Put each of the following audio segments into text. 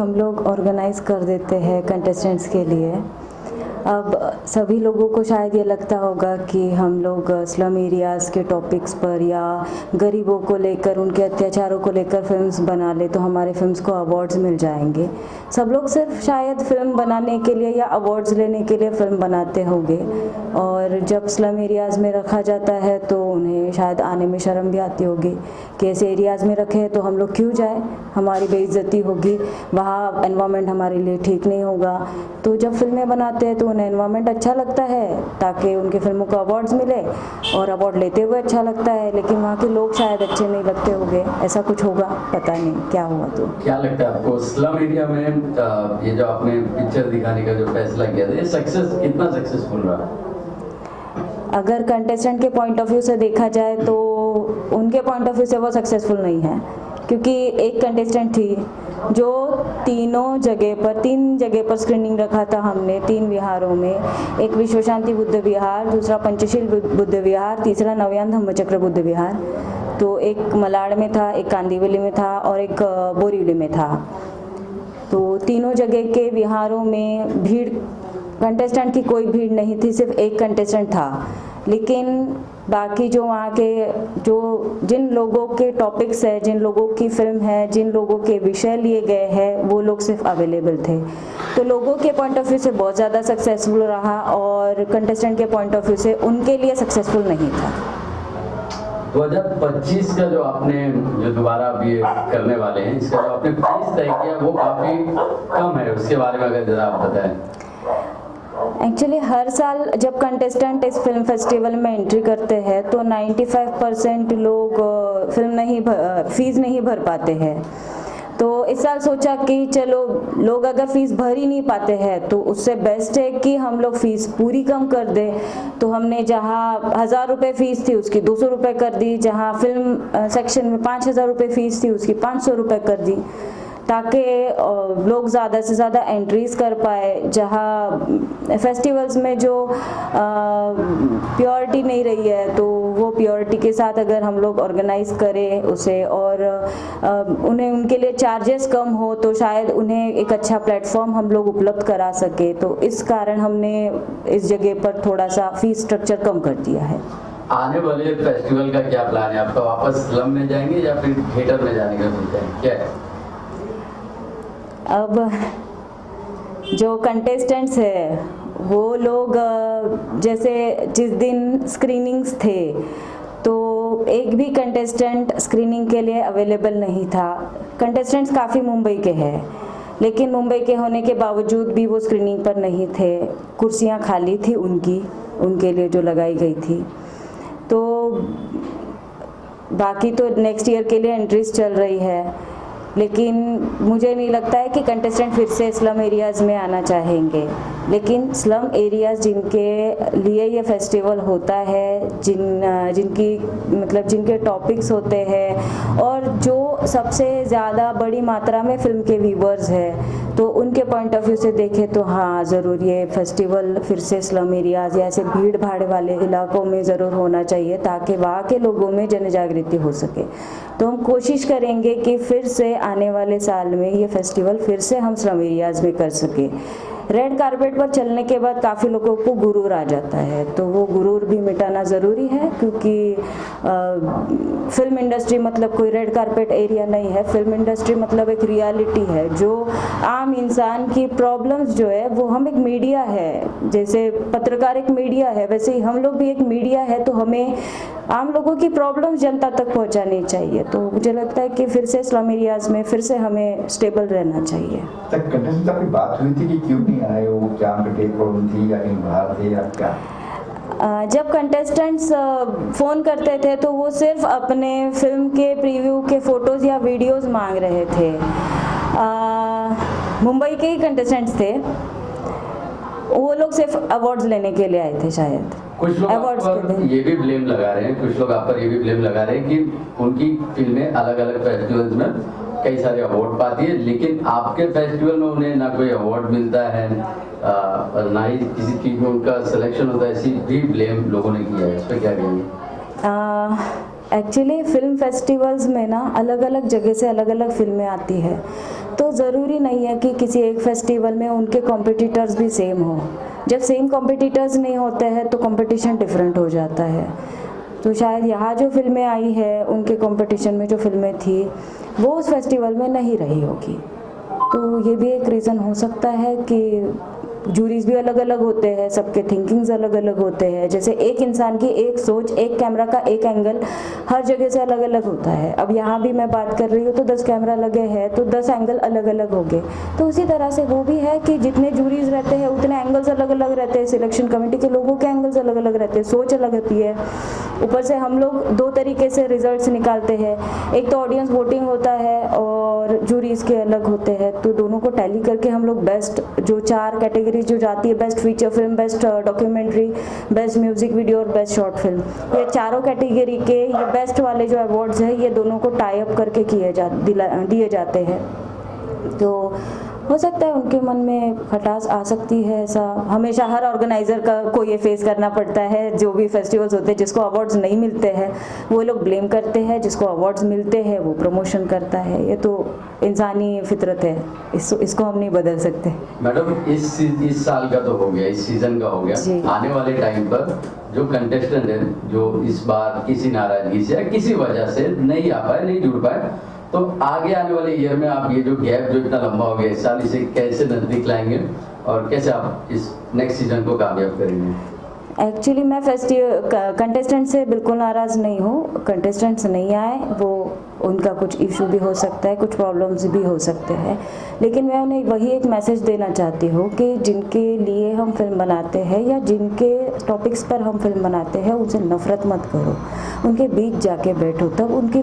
हम लोग ऑर्गेनाइज़ कर देते हैं कंटेस्टेंट्स के लिए। अब सभी लोगों को शायद ये लगता होगा कि हम लोग स्लम एरियाज़ के टॉपिक्स पर या गरीबों को लेकर, उनके अत्याचारों को लेकर फिल्म्स बना ले तो हमारे फिल्म्स को अवार्ड्स मिल जाएंगे। सब लोग सिर्फ शायद फ़िल्म बनाने के लिए या अवार्ड्स लेने के लिए फ़िल्म बनाते होंगे, और जब स्लम एरियाज़ में रखा जाता है तो उन्हें शायद आने में शर्म भी आती होगी कि ऐसे एरियाज़ में रखे हैं तो हम लोग क्यों जाए, हमारी बेइज्जती होगी, वहाँ एनवायरनमेंट हमारे लिए ठीक नहीं होगा। तो जब फिल्में बनाते हैं तो उन्हें एनवायरनमेंट अच्छा लगता है ताकि उनके फिल्मों को अवार्ड्स मिले, और अवार्ड लेते हुए अच्छा लगता है, लेकिन वहाँ के लोग शायद अच्छे नहीं लगते होंगे, ऐसा कुछ होगा, पता नहीं क्या हुआ। तो क्या लगता है आपको स्लम एरिया में ये जो आपने पिक्चर दिखाने का जो फैसला किया था, ये कितना सक्सेसफुल रहा? अगर कंटेस्टेंट के पॉइंट ऑफ व्यू से देखा जाए तो उनके पॉइंट ऑफ व्यू से वो सक्सेसफुल नहीं है, क्योंकि एक कंटेस्टेंट थी जो तीन जगह पर स्क्रीनिंग रखा था हमने, 3 विहारों में, एक विश्व शांति बुद्ध विहार, दूसरा पंचशील बुद्ध विहार, तीसरा नवयान धम्मचक्र बुद्ध विहार। तो एक मलाड में था, एक कांदिवली में था और एक बोरीवली में था। तो तीनों जगह के विहारों में भीड़, कंटेस्टेंट की कोई भीड़ नहीं थी, सिर्फ एक कंटेस्टेंट था, लेकिन बाकी जो वहाँ के जिन लोगों के टॉपिक्स है, जिन लोगों की फिल्म है, जिन लोगों के विषय लिए गए हैं, वो लोग सिर्फ अवेलेबल थे। तो लोगों के पॉइंट ऑफ व्यू से बहुत ज़्यादा सक्सेसफुल रहा और कंटेस्टेंट के पॉइंट ऑफ व्यू से उनके लिए सक्सेसफुल नहीं था। 2025 का जो आपने दोबारा अब ये करने वाले हैं, इसका जो आपने फीस तय किया वो काफ़ी कम है, उसके बारे में अगर ज़रा आप बताएं। एक्चुअली हर साल जब कंटेस्टेंट इस फिल्म फेस्टिवल में एंट्री करते हैं तो 95% लोग फीस नहीं भर पाते हैं। तो इस साल सोचा कि चलो, लोग अगर फीस भर ही नहीं पाते हैं तो उससे बेस्ट है कि हम लोग फीस पूरी कम कर दें। तो हमने जहाँ 1000 रुपये फ़ीस थी उसकी 200 रुपये कर दी, जहाँ फिल्म सेक्शन में 5000 रुपये फ़ीस थी उसकी 500 रुपये कर दी, ताकि लोग ज़्यादा से ज़्यादा एंट्रीज़ कर पाए। जहाँ फेस्टिवल्स में जो प्योरिटी नहीं रही है तो वो प्योरिटी के साथ अगर हम लोग ऑर्गेनाइज़ करें उसे, और उन्हें उनके लिए चार्जेस कम हो तो शायद उन्हें एक अच्छा प्लेटफॉर्म हम लोग उपलब्ध करा सके। तो इस कारण हमने इस जगह पर थोड़ा सा फीस स्ट्रक्चर कम कर दिया है। आने वाले फेस्टिवल का क्या प्लान है आपका? वापस स्लम में जाएंगे या फिर थिएटर में जाने का सोचा है, क्या है? अब जो कंटेस्टेंट्स है वो लोग, जैसे जिस दिन स्क्रीनिंग्स थे तो एक भी कंटेस्टेंट स्क्रीनिंग के लिए अवेलेबल नहीं था। कंटेस्टेंट्स काफ़ी मुंबई के हैं, लेकिन मुंबई के होने के बावजूद भी वो स्क्रीनिंग पर नहीं थे, कुर्सियां खाली थी उनके लिए जो लगाई गई थी। तो बाकी तो नेक्स्ट ईयर के लिए एंट्रीज चल रही है, लेकिन मुझे नहीं लगता है कि कंटेस्टेंट फिर से स्लम एरियाज़ में आना चाहेंगे। लेकिन स्लम एरियाज़ जिनके लिए ये फेस्टिवल होता है, जिनके टॉपिक्स होते हैं और जो सबसे ज़्यादा बड़ी मात्रा में फिल्म के व्यूवर्स हैं, तो उनके पॉइंट ऑफ व्यू से देखें तो हाँ, ज़रूर ये फेस्टिवल फिर से स्लम एरियाज़ या ऐसे भीड़ भाड़ वाले इलाकों में ज़रूर होना चाहिए, ताकि वहाँ के लोगों में जन जागृति हो सके। तो हम कोशिश करेंगे कि फिर से आने वाले साल में ये फेस्टिवल फिर से हम स्लम एरियाज़ में कर सके। रेड कारपेट पर चलने के बाद काफ़ी लोगों को गुरूर आ जाता है, तो वो गुरूर भी मिटाना ज़रूरी है, क्योंकि फिल्म इंडस्ट्री मतलब कोई रेड कारपेट एरिया नहीं है। फिल्म इंडस्ट्री मतलब एक रियलिटी है, जो आम इंसान की प्रॉब्लम्स जो है वो, हम एक मीडिया है, जैसे पत्रकार एक मीडिया है, वैसे ही हम लोग भी एक मीडिया है, तो हमें आम लोगों की प्रॉब्लम्स जनता तक पहुंचानी चाहिए। तो मुझे लगता है कि फिर से स्लम एरियाज़ में फिर से हमें स्टेबल रहना चाहिए। कंटेस्टेंट आपकी बात हुई थी कि क्यों नहीं आए वो, क्या उनकी प्रॉब्लम थी या कहीं बाहर थे या क्या? जब कंटेस्टेंट्स फ़ोन करते थे तो वो सिर्फ अपने फिल्म के प्रीव्यू के फ़ोटोज़ या वीडियोज़ मांग रहे थे। मुंबई के ही कंटेस्टेंट्स थे, वो लोग सिर्फ अवार्ड्स लेने के लिए आए थे शायद। कुछ लोग आप पर ये भी ब्लेम लगा रहे हैं, कुछ लोग आप पर ये भी ब्लेम लगा रहे हैं कि उनकी फिल्में अलग अलग फेस्टिवल्स में कई सारे अवार्ड पाती है, लेकिन आपके फेस्टिवल में उन्हें ना कोई अवार्ड मिलता है और ना ही किसी चीज़ में उनका सिलेक्शन होता है, ऐसी भी ब्लेम लोगों ने किया है। इस पर क्या कहेंगे? एक्चुअली फिल्म फेस्टिवल्स में ना अलग अलग जगह से अलग अलग फिल्में आती है, तो ज़रूरी नहीं है कि किसी एक फेस्टिवल में उनके कॉम्पिटिटर्स भी सेम हो। जब सेम कॉम्पिटिटर्स नहीं होते हैं तो कंपटीशन डिफरेंट हो जाता है। तो शायद यहाँ जो फिल्में आई है उनके कंपटीशन में जो फिल्में थी वो उस फेस्टिवल में नहीं रही होगी, तो ये भी एक रीज़न हो सकता है कि जूरीज भी अलग अलग होते हैं, सबके थिंकिंग्स अलग अलग होते हैं। जैसे एक इंसान की एक सोच, एक कैमरा का एक एंगल हर जगह से अलग अलग होता है। अब यहाँ भी मैं बात कर रही हूँ तो 10 कैमरा लगे हैं तो 10 एंगल अलग अलग हो गए। तो उसी तरह से वो भी है कि जितने जूरीज रहते हैं उतने एंगल्स अलग अलग रहते हैं, सिलेक्शन कमेटी के लोगों के एंगल्स अलग अलग रहते हैं, सोच अलग होती है। ऊपर से हम लोग 2 तरीके से रिजल्ट्स निकालते हैं, एक तो ऑडियंस वोटिंग होता है और जूरीज के अलग होते हैं। तो दोनों को टैली करके हम लोग बेस्ट जो 4 कैटेगरी जो जाती है, best feature film, best documentary, best music video और बेस्ट शॉर्ट फिल्म, ये चारों कैटेगरी के ये बेस्ट वाले जो अवार्ड्स हैं ये दोनों को टाई अप करके दिए जाते हैं। तो हो सकता है उनके मन में खटास आ सकती है, ऐसा हमेशा हर ऑर्गेनाइज़र को ये फेस करना पड़ता है। जो भी फेस्टिवल्स होते हैं जिसको अवार्ड्स नहीं मिलते हैं वो लोग ब्लेम करते हैं, जिसको अवार्ड्स मिलते हैं वो प्रमोशन करता है। ये तो इंसानी फितरत है, इसको हम नहीं बदल सकते। मैडम इस साल का तो हो गया, इस सीजन का हो गया, आने वाले टाइम पर जो कंटेस्टेंट है जो इस बार किसी नाराजगी से या किसी वजह से नहीं आ पाए, नहीं जुड़ पाए, तो आगे आने वाले ईयर में आप ये जो गैप जो इतना लंबा हो गया इस साल, इसे कैसे नजदीक लाएंगे और कैसे आप इस नेक्स्ट सीजन को कामयाब करेंगे? एक्चुअली मैं कंटेस्टेंट से बिल्कुल नाराज़ नहीं हूँ। कंटेस्टेंट्स नहीं आए वो उनका कुछ इशू भी हो सकता है, कुछ प्रॉब्लम्स भी हो सकते हैं, लेकिन मैं उन्हें वही एक मैसेज देना चाहती हूँ कि जिनके लिए हम फिल्म बनाते हैं या जिनके टॉपिक्स पर हम फिल्म बनाते हैं उनसे नफ़रत मत करो, उनके बीच जाके बैठो, तब उनकी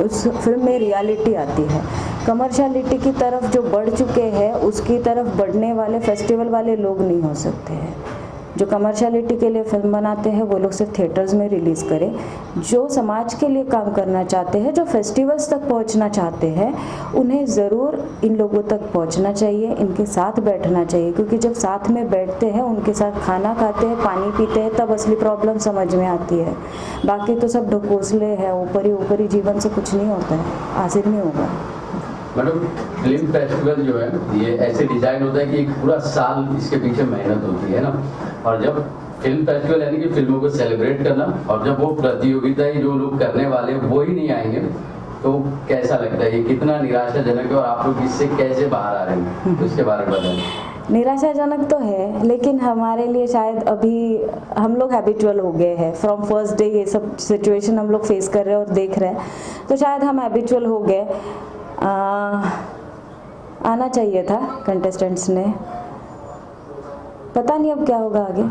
उस फिल्म में रियलिटी आती है। कमर्शियलिटी की तरफ जो बढ़ चुके हैं उसकी तरफ बढ़ने वाले फेस्टिवल वाले लोग नहीं हो सकते हैं। जो कमर्शियलिटी के लिए फिल्म बनाते हैं वो लोग सिर्फ थिएटर्स में रिलीज़ करें। जो समाज के लिए काम करना चाहते हैं, जो फेस्टिवल्स तक पहुंचना चाहते हैं, उन्हें ज़रूर इन लोगों तक पहुंचना चाहिए, इनके साथ बैठना चाहिए, क्योंकि जब साथ में बैठते हैं, उनके साथ खाना खाते हैं, पानी पीते हैं, तब असली प्रॉब्लम समझ में आती है। बाकी तो सब ढकोसले हैं, ऊपरी जीवन से कुछ नहीं होता है, हासिल नहीं होगा। मैडम फिल्म फेस्टिवल जो है ये ऐसे डिजाइन होता है कि एक पूरा साल इसके पीछे मेहनत होती है ना, और जब फिल्म फेस्टिवल यानी कि फिल्मों को सेलिब्रेट करना, और जब वो प्रतियोगिता ही जो लोग करने वाले वो ही नहीं आएंगे तो कैसा लगता है? ये कितना निराशाजनक है और आप लोग इससे कैसे बाहर आ रहे हैं, तो इसके बारे में बताएं। निराशाजनक तो है, लेकिन हमारे लिए शायद अभी हम लोग हैबिचुअल हो गए हैं। फ्रॉम फर्स्ट डे ये सब सिचुएशन हम लोग फेस कर रहे हैं और देख रहे हैं, तो शायद हम हैबिचुअल हो गए। आना चाहिए था कंटेस्टेंट्स ने, पता नहीं अब क्या होगा आगे।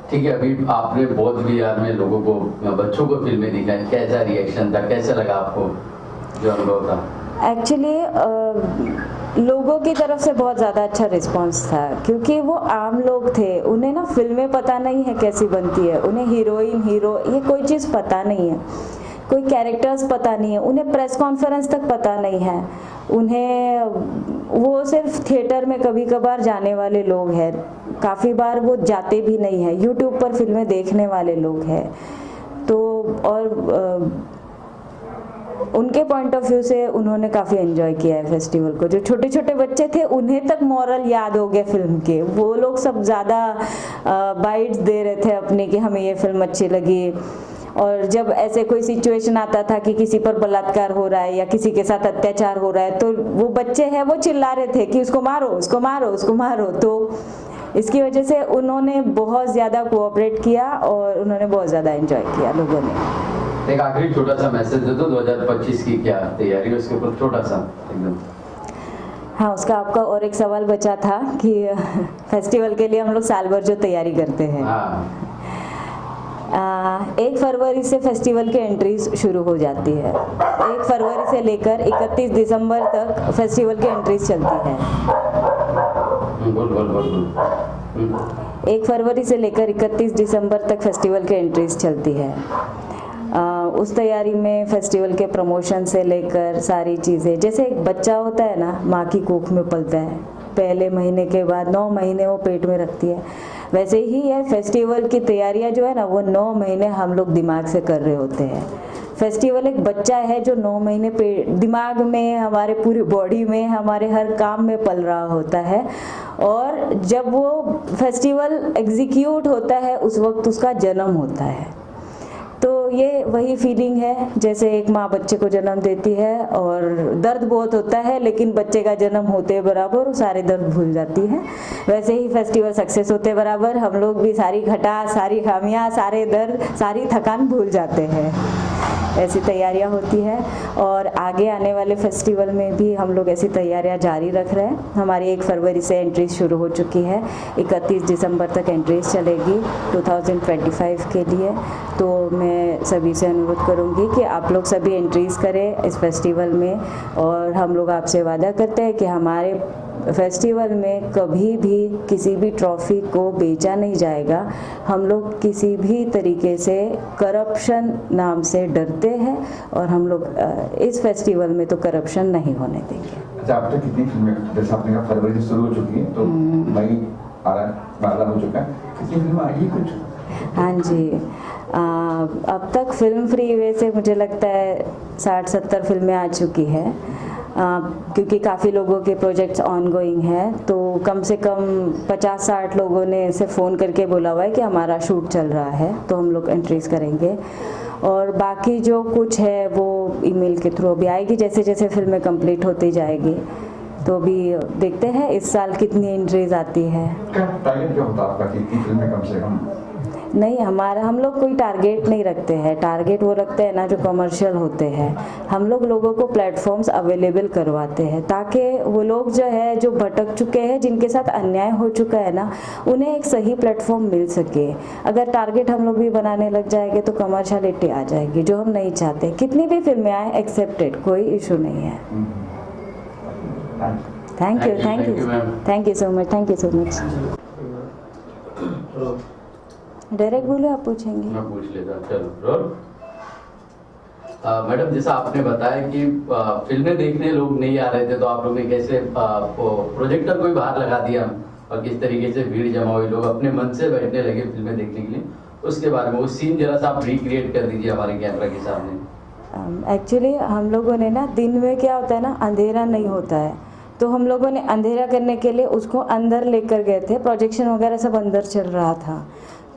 ठीक है, अभी आपने बौद्ध विहार में लोगों को, बच्चों को फिल्में दिखाई, कैसा रिएक्शन था, कैसा लगा आपको जो अनुभव था? एक्चुअली लोगों की तरफ से बहुत ज़्यादा अच्छा रिस्पांस था, क्योंकि वो आम लोग थे, उन्हें ना फिल्में पता नहीं है कैसी बनती है, उन्हें हीरोइन हीरो ये कोई चीज़ पता नहीं है, कोई कैरेक्टर्स पता नहीं है, उन्हें प्रेस कॉन्फ्रेंस तक पता नहीं है, उन्हें वो सिर्फ थिएटर में कभी कभार जाने वाले लोग हैं, काफ़ी बार वो जाते भी नहीं हैं, यूट्यूब पर फिल्में देखने वाले लोग हैं। तो और उनके पॉइंट ऑफ व्यू से उन्होंने काफ़ी एंजॉय किया है फेस्टिवल को। जो छोटे छोटे बच्चे थे उन्हें तक मॉरल याद हो गया फिल्म के, वो लोग सब ज़्यादा बाइट्स दे रहे थे अपने कि हमें ये फिल्म अच्छी लगी। और जब ऐसे कोई सिचुएशन आता था कि किसी पर बलात्कार हो रहा है या किसी के साथ अत्याचार हो रहा है, तो वो बच्चे हैं वो चिल्ला रहे थे कि उसको मारो, उसको मारो, उसको मारो। तो इसकी वजह से उन्होंने बहुत ज़्यादा कोऑपरेट किया और उन्होंने बहुत ज़्यादा एंजॉय किया लोगों ने। एक आखिरी छोटा सा मैसेज दे दो, 2025 की क्या तैयारी है उसके ऊपर छोटा सा एकदम। हाँ, उसका आपका और एक सवाल बचा था कि फेस्टिवल के लिए हम लोग साल भर जो तैयारी करते हैं। हाँ। 1 फरवरी से फेस्टिवल की एंट्रीज शुरू हो जाती है। 1 फरवरी से लेकर 31 दिसंबर तक फेस्टिवल की एंट्रीज चलती है। 1 फरवरी से लेकर 31 दिसंबर तक फेस्टिवल की एंट्रीज चलती है। उस तैयारी में फेस्टिवल के प्रमोशन से लेकर सारी चीज़ें, जैसे एक बच्चा होता है ना, माँ की कोख में पलता है, पहले महीने के बाद 9 महीने वो पेट में रखती है, वैसे ही ये फेस्टिवल की तैयारियां जो है ना वो 9 महीने हम लोग दिमाग से कर रहे होते हैं। फेस्टिवल एक बच्चा है जो 9 महीने पे दिमाग में, हमारे पूरी बॉडी में, हमारे हर काम में पल रहा होता है, और जब वो फेस्टिवल एग्जीक्यूट होता है उस वक्त उसका जन्म होता है। तो ये वही फीलिंग है जैसे एक माँ बच्चे को जन्म देती है और दर्द बहुत होता है, लेकिन बच्चे का जन्म होते बराबर वो सारे दर्द भूल जाती है। वैसे ही फेस्टिवल सक्सेस होते बराबर हम लोग भी सारी घटा, सारी खामियां, सारे दर्द, सारी थकान भूल जाते हैं। ऐसी तैयारियां होती है और आगे आने वाले फेस्टिवल में भी हम लोग ऐसी तैयारियां जारी रख रहे हैं। हमारी 1 फरवरी से एंट्रीज शुरू हो चुकी है, 31 दिसंबर तक एंट्रीज चलेगी 2025 के लिए। तो मैं सभी से अनुरोध करूंगी कि आप लोग सभी एंट्रीज करें इस फेस्टिवल में, और हम लोग आपसे वादा करते हैं कि हमारे फेस्टिवल में कभी भी किसी भी ट्रॉफी को बेचा नहीं जाएगा। हम लोग किसी भी तरीके से करप्शन नाम से डरते हैं और हम लोग इस फेस्टिवल में तो करप्शन नहीं होने देंगे। अच्छा, अब तक कितनी फिल्में, जैसे आपने कहा फरवरी से शुरू हो चुकी है तो मई आधा हो चुका है, कितनी फिल्में आई कुछ? हाँ जी, अब तक फिल्म फ्री वे से मुझे लगता है 60-70 फिल्में आ चुकी है, क्योंकि काफ़ी लोगों के प्रोजेक्ट्स ऑनगोइंग हैं। तो कम से कम 50-60 लोगों ने ऐसे फ़ोन करके बोला हुआ है कि हमारा शूट चल रहा है, तो हम लोग एंट्रीज करेंगे। और बाकी जो कुछ है वो ईमेल के थ्रू भी आएगी, जैसे जैसे फिल्में कंप्लीट होती जाएगी। तो भी देखते हैं इस साल कितनी एंट्रीज आती है। क्या टारगेट क्या होता है आपका, कितनी फिल्में कम से कम? नहीं, हम लोग कोई टारगेट नहीं रखते हैं। टारगेट वो रखते हैं ना जो कमर्शियल होते हैं। हम लोग लोगों को प्लेटफॉर्म्स अवेलेबल करवाते हैं ताकि वो लोग जो है, जो भटक चुके हैं, जिनके साथ अन्याय हो चुका है ना, उन्हें एक सही प्लेटफॉर्म मिल सके। अगर टारगेट हम लोग भी बनाने लग जाएंगे तो कमर्शियलिटी आ जाएगी, जो हम नहीं चाहते। कितनी भी फिल्में आए एक्सेप्टेड, कोई इशू नहीं है। Thank you so much. Direct बोलो, आप पूछेंगे? मैं पूछ लेता। चलो मैडम, जैसा आपने बताया कि फिल्में देखने लोग नहीं आ रहे थे, तो आप लोग ने कैसे प्रोजेक्टर को भी बाहर लगा दिया और किस तरीके से भीड़ जमा हुई, लोग अपने मन से बैठने लगे फिल्में देखने के लिए, उसके बारे में वो सीन जरा सा आप रिक्रिएट कर दीजिए हमारे कैमरा के सामने। एक्चुअली हम लोगों ने ना, दिन में क्या होता है ना, अंधेरा नहीं होता है, तो हम लोगों ने अंधेरा करने के लिए उसको अंदर लेकर गए थे। प्रोजेक्शन वगैरह सब अंदर चल रहा था,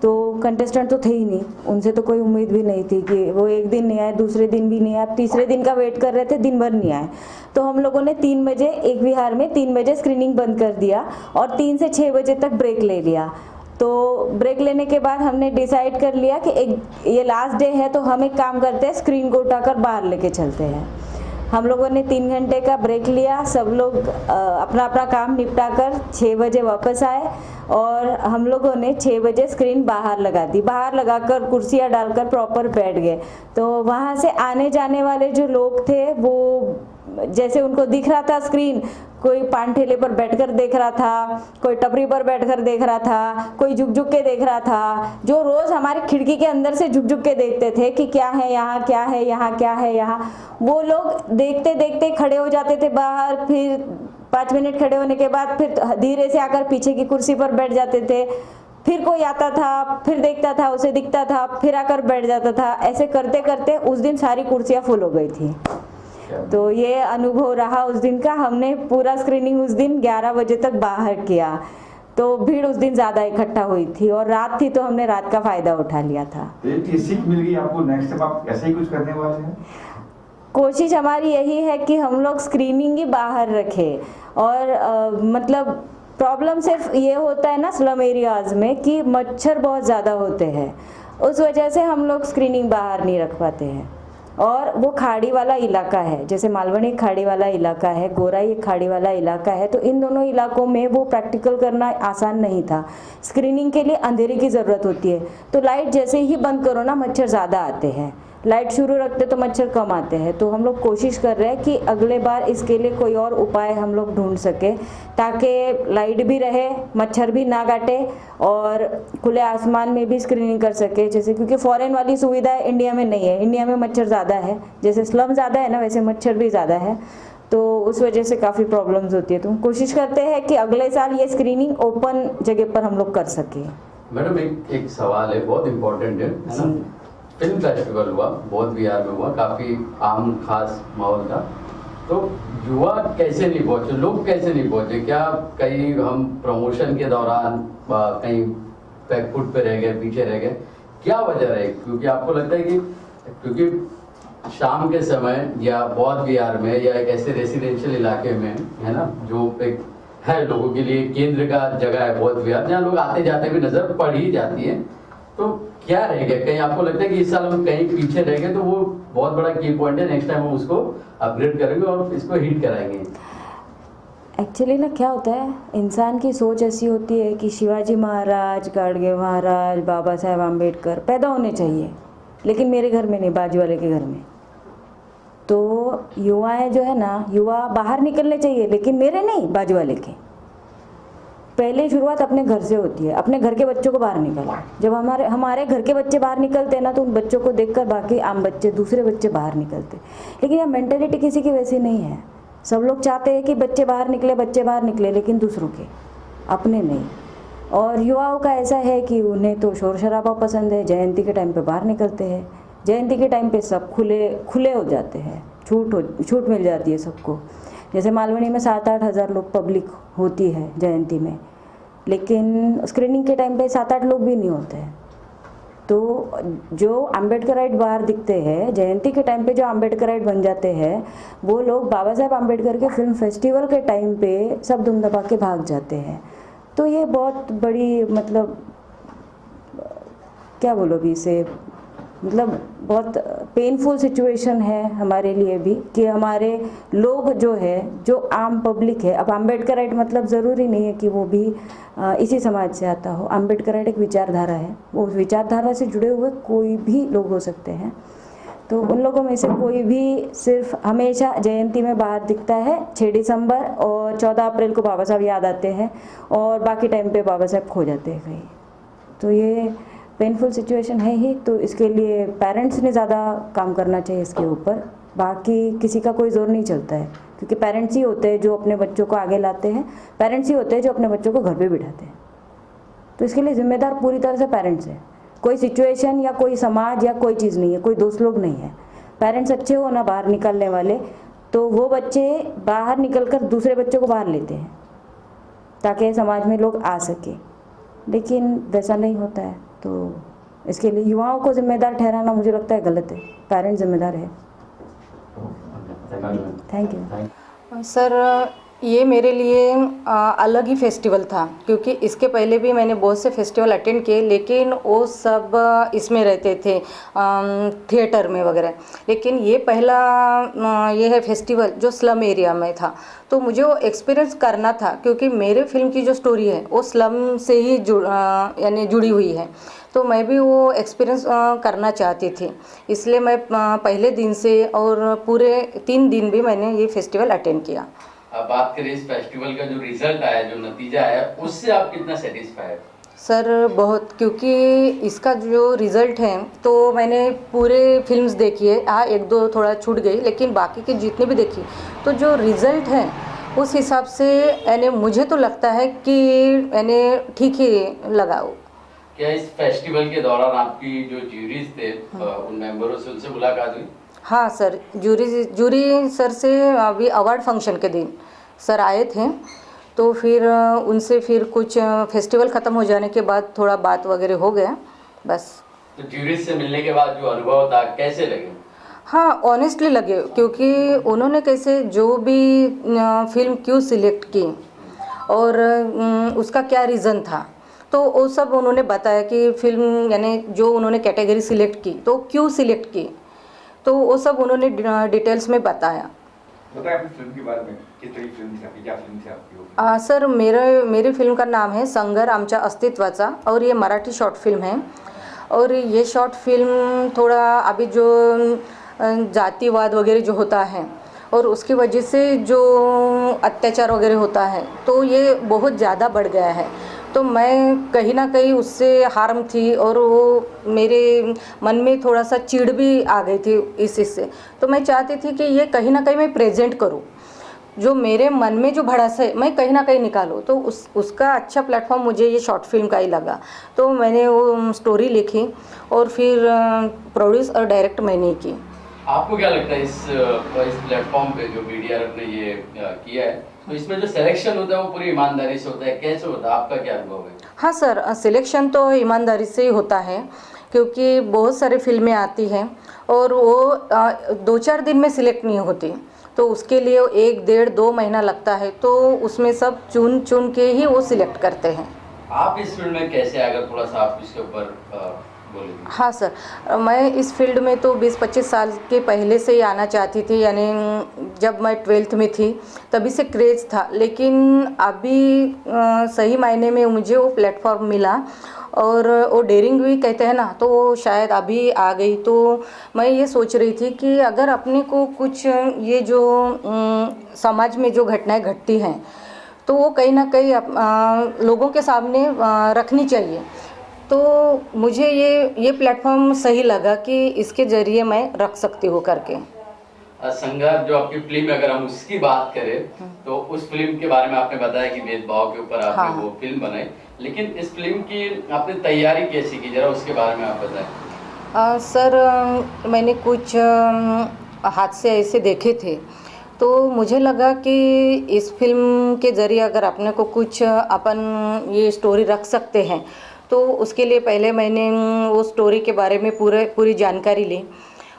तो कंटेस्टेंट तो थे ही नहीं, उनसे तो कोई उम्मीद भी नहीं थी कि वो एक दिन नहीं आए, दूसरे दिन भी नहीं आए, तीसरे दिन का वेट कर रहे थे, दिन भर नहीं आए। तो हम लोगों ने 3 बजे, एक विहार में 3 बजे स्क्रीनिंग बंद कर दिया और 3 से 6 बजे तक ब्रेक ले लिया। तो ब्रेक लेने के बाद हमने डिसाइड कर लिया कि ये लास्ट डे है, तो हम एक काम करते हैं, स्क्रीन को उठाकर बाहर लेके चलते हैं। हम लोगों ने 3 घंटे का ब्रेक लिया, सब लोग अपना अपना काम निपटा कर 6 बजे वापस आए और हम लोगों ने 6 बजे स्क्रीन बाहर लगा दी। बाहर लगाकर कुर्सियाँ डालकर प्रॉपर बैठ गए। तो वहाँ से आने जाने वाले जो लोग थे, वो जैसे उनको दिख रहा था स्क्रीन, कोई पान ठेले पर बैठकर देख रहा था, कोई टपरी पर बैठकर देख रहा था, कोई झुक झुक के देख रहा था, जो रोज हमारी खिड़की के अंदर से झुक झुक के देखते थे कि क्या है यहाँ, क्या है यहाँ, क्या है यहाँ। वो लोग देखते देखते खड़े हो जाते थे बाहर, फिर 5 मिनट खड़े होने के बाद फिर धीरे से आकर पीछे की कुर्सी पर बैठ जाते थे। फिर कोई आता था, फिर देखता था, उसे दिखता था, फिर आकर बैठ जाता था। ऐसे करते करते उस दिन सारी कुर्सियाँ फुल हो गई थी। तो ये अनुभव रहा उस दिन का। हमने पूरा स्क्रीनिंग उस दिन 11 बजे तक बाहर किया, तो भीड़ उस दिन ज़्यादा इकट्ठा हुई थी और रात थी, तो हमने रात का फ़ायदा उठा लिया था। तो सीख मिल गई आपको, नेक्स्ट टाइम आप ऐसे ही कुछ करने वाले हैं? कोशिश हमारी यही है कि हम लोग स्क्रीनिंग ही बाहर रखें। और मतलब प्रॉब्लम सिर्फ ये होता है ना स्लम एरियाज़ में कि मच्छर बहुत ज़्यादा होते हैं, उस वजह से हम लोग स्क्रीनिंग बाहर नहीं रख पाते हैं। और वो खाड़ी वाला इलाका है, जैसे मालवनी खाड़ी वाला इलाका है, गोराई एक खाड़ी वाला इलाका है, तो इन दोनों इलाकों में वो प्रैक्टिकल करना आसान नहीं था। स्क्रीनिंग के लिए अंधेरे की ज़रूरत होती है, तो लाइट जैसे ही बंद करो ना, मच्छर ज़्यादा आते हैं। लाइट शुरू रखते तो मच्छर कम आते हैं। तो हम लोग कोशिश कर रहे हैं कि अगले बार इसके लिए कोई और उपाय हम लोग ढूंढ सके, ताकि लाइट भी रहे, मच्छर भी ना काटे और खुले आसमान में भी स्क्रीनिंग कर सके। जैसे क्योंकि फॉरेन वाली सुविधा इंडिया में नहीं है, इंडिया में मच्छर ज़्यादा है, जैसे स्लम ज़्यादा है ना, वैसे मच्छर भी ज़्यादा है, तो उस वजह से काफ़ी प्रॉब्लम्स होती है। तो हम कोशिश करते हैं कि अगले साल ये स्क्रीनिंग ओपन जगह पर हम लोग कर सकें। मैडम एक सवाल है, बहुत इम्पोर्टेंट है ना, फिल्म फेस्टिवल हुआ, बहुत बिहार में हुआ, काफ़ी आम खास माहौल था। तो युवा कैसे नहीं पहुँचे, लोग कैसे नहीं पहुँचे? क्या कहीं हम प्रमोशन के दौरान कहीं बैकफुट पे रह गए, पीछे रह गए, क्या वजह रही? क्योंकि आपको लगता है कि क्योंकि शाम के समय या बौद्ध बिहार में या एक ऐसे रेसिडेंशियल इलाके में, है ना, जो एक है लोगों के लिए केंद्र का जगह है बौद्ध विहार, जहाँ लोग आते जाते भी नजर पड़ ही जाती है, तो क्या रह गया? कहीं आपको लगता है कि इस साल हम कहीं पीछे रह गए? तो वो बहुत बड़ा की पॉइंट है, नेक्स्ट टाइम हम उसको अपग्रेड करेंगे और इसको हिट कराएंगे। एक्चुअली ना क्या होता है, इंसान की सोच ऐसी होती है कि शिवाजी महाराज, गाडगे महाराज, बाबा साहेब आम्बेडकर पैदा होने चाहिए, लेकिन मेरे घर में नहीं, बाजू वाले के घर में। तो युवाएं जो है ना, युवा बाहर निकलने चाहिए, लेकिन मेरे नहीं, बाजू वाले के। पहले शुरुआत अपने घर से होती है, अपने घर के बच्चों को बाहर निकालो। जब हमारे घर के बच्चे बाहर निकलते हैं ना, तो उन बच्चों को देखकर बाकी आम बच्चे, दूसरे बच्चे बाहर निकलते। लेकिन यह मेंटेलिटी किसी की वैसी नहीं है। सब लोग चाहते हैं कि बच्चे बाहर निकले, लेकिन दूसरों के, अपने नहीं। और युवाओं का ऐसा है कि उन्हें तो शोर शराबा पसंद है, जयंती के टाइम पे बाहर निकलते हैं, जयंती के टाइम पे सब खुले हो जाते हैं, छूट मिल जाती है सबको। जैसे मालवनी में 7-8 हज़ार लोग पब्लिक होती है जयंती में, लेकिन स्क्रीनिंग के टाइम पे 7-8 लोग भी नहीं होते हैं। तो जो अम्बेडकराइट बाहर दिखते हैं, जयंती के टाइम पे जो अम्बेडकराइट बन जाते हैं, वो लोग बाबा साहेब अम्बेडकर के फिल्म फेस्टिवल के टाइम पे सब दुम दबा के भाग जाते हैं। तो ये बहुत बड़ी, मतलब क्या बोलो भी इसे, मतलब बहुत पेनफुल सिचुएशन है हमारे लिए भी, कि हमारे लोग जो है, जो आम पब्लिक है, अब अम्बेडकराइट मतलब ज़रूरी नहीं है कि वो भी इसी समाज से आता हो। अम्बेडकराइट एक विचारधारा है, वो विचारधारा से जुड़े हुए कोई भी लोग हो सकते हैं। तो उन लोगों में से कोई भी सिर्फ हमेशा जयंती में बाहर दिखता है, 6 दिसंबर और 14 अप्रैल को बाबा साहब याद आते हैं, और बाकी टाइम पे बाबा साहब खो जाते हैं कहीं। तो ये पेनफुल सिचुएशन है ही। तो इसके लिए पेरेंट्स ने ज़्यादा काम करना चाहिए इसके ऊपर, बाकी किसी का कोई जोर नहीं चलता है, क्योंकि पेरेंट्स ही होते हैं जो अपने बच्चों को आगे लाते हैं, पेरेंट्स ही होते हैं जो अपने बच्चों को घर पे बिठाते हैं। तो इसके लिए जिम्मेदार पूरी तरह से पेरेंट्स है। कोई सिचुएशन या कोई समाज या कोई चीज़ नहीं है, कोई दोस्त लोग नहीं है। पेरेंट्स अच्छे हो ना बाहर निकलने वाले, तो वो बच्चे बाहर निकल कर दूसरे बच्चों को बाहर लेते हैं ताकि समाज में लोग आ सके, लेकिन वैसा नहीं होता है। तो इसके लिए युवाओं को जिम्मेदार ठहराना मुझे लगता है गलत है, पेरेंट्स जिम्मेदार है। Thank you sir. ये मेरे लिए अलग ही फेस्टिवल था, क्योंकि इसके पहले भी मैंने बहुत से फेस्टिवल अटेंड किए, लेकिन वो सब इसमें रहते थे थिएटर में वगैरह। लेकिन ये पहला ये है फेस्टिवल जो स्लम एरिया में था, तो मुझे वो एक्सपीरियंस करना था, क्योंकि मेरे फिल्म की जो स्टोरी है वो स्लम से ही यानी जुड़ी हुई है। तो मैं भी वो एक्सपीरियंस करना चाहती थी, इसलिए मैं पहले दिन से और पूरे 3 दिन भी मैंने ये फेस्टिवल अटेंड किया। अब बात करें इस फेस्टिवल का जो रिजल्ट आया, जो नतीजा आया, उससे आप कितना सेटिस्फाइड? सर बहुत, क्योंकि इसका जो रिज़ल्ट है, तो मैंने पूरे फिल्म्स देखी है, हाँ 1-2 थोड़ा छूट गई, लेकिन बाकी के जितने भी देखी, तो जो रिज़ल्ट है उस हिसाब से यानी मुझे तो लगता है कि यानी ठीक ही लगा। क्या इस फेस्टिवल के दौरान आपकी जो ज्यूरीज थे उन मेंबरों से, उनसे मुलाकात हुई? हाँ सर, जूरी सर से अभी अवार्ड फंक्शन के दिन सर आए थे, तो फिर उनसे फिर कुछ फेस्टिवल ख़त्म हो जाने के बाद थोड़ा बात वगैरह हो गया बस। तो जूरी से मिलने के बाद जो अनुभव था कैसे लगे? हाँ ऑनेस्टली लगे, क्योंकि उन्होंने कैसे जो भी फिल्म क्यों सिलेक्ट की और उसका क्या रीज़न था, तो वो सब उन्होंने बताया कि फिल्म यानी जो उन्होंने कैटेगरी सिलेक्ट की तो क्यों सिलेक्ट की, तो वो सब उन्होंने डिटेल्स में बताया। बताया अपनी फिल्म के बारे में, किस तरह की फिल्म थी आपकी, क्या फिल्म थी आपकी? सर मेरी फिल्म का नाम है संघर्ष आमच्या अस्तित्वाचा, और ये मराठी शॉर्ट फिल्म है। और ये शॉर्ट फिल्म थोड़ा अभी जो जातिवाद वगैरह जो होता है और उसकी वजह से जो अत्याचार वगैरह होता है, तो ये बहुत ज़्यादा बढ़ गया है। तो मैं कहीं ना कहीं उससे हार्म थी, और वो मेरे मन में थोड़ा सा चिढ़ भी आ गई थी इस इससे। तो मैं चाहती थी कि ये कहीं ना कहीं मैं प्रेजेंट करूं। जो मेरे मन में जो भड़ास है मैं कहीं ना कहीं निकालूँ, तो उसका अच्छा प्लेटफॉर्म मुझे ये शॉर्ट फिल्म का ही लगा। तो मैंने वो स्टोरी लिखी और फिर प्रोड्यूस और डायरेक्ट मैंने की। आपको क्या लगता है इस प्लेटफॉर्म पे जो मीडिया ने ये किया है, तो इसमें जो सिलेक्शन होता है वो पूरी ईमानदारी से होता है, कैसे होता है, आपका क्या अनुभव है? हाँ सर, सिलेक्शन तो ईमानदारी से ही होता है, क्योंकि बहुत सारी फिल्में आती हैं और वो 2-4 दिन में सिलेक्ट नहीं होती, तो उसके लिए 1, 1.5, 2 महीना लगता है, तो उसमें सब चुन के ही वो सिलेक्ट करते हैं। आप इस फील्ड में कैसे, अगर थोड़ा सा आप इसके ऊपर बोलेंगे? हाँ सर, मैं इस फील्ड में तो 20-25 साल के पहले से ही आना चाहती थी, यानी जब मैं 12th में थी तभी से क्रेज़ था, लेकिन अभी सही मायने में मुझे वो प्लेटफॉर्म मिला और वो डेयरिंग भी कहते हैं ना, तो वो शायद अभी आ गई। तो मैं ये सोच रही थी कि अगर अपने को कुछ ये जो समाज में जो घटनाएं घटती हैं तो वो कहीं ना कहीं लोगों के सामने रखनी चाहिए। तो मुझे ये प्लेटफॉर्म सही लगा कि इसके ज़रिए मैं रख सकती हूँ करके। संघर्ष जो आपकी फिल्म, अगर हम उसकी बात करें तो उस फिल्म के बारे में आपने बताया कि भेदभाव के ऊपर आपने हाँ। वो फिल्म बनाई, लेकिन इस फिल्म की आपने तैयारी कैसी की, जरा उसके बारे में आप बताएं। सर, मैंने कुछ हादसे ऐसे देखे थे, तो मुझे लगा कि इस फिल्म के ज़रिए अगर अपने को कुछ अपन ये स्टोरी रख सकते हैं, तो उसके लिए पहले मैंने वो स्टोरी के बारे में पूरी जानकारी ली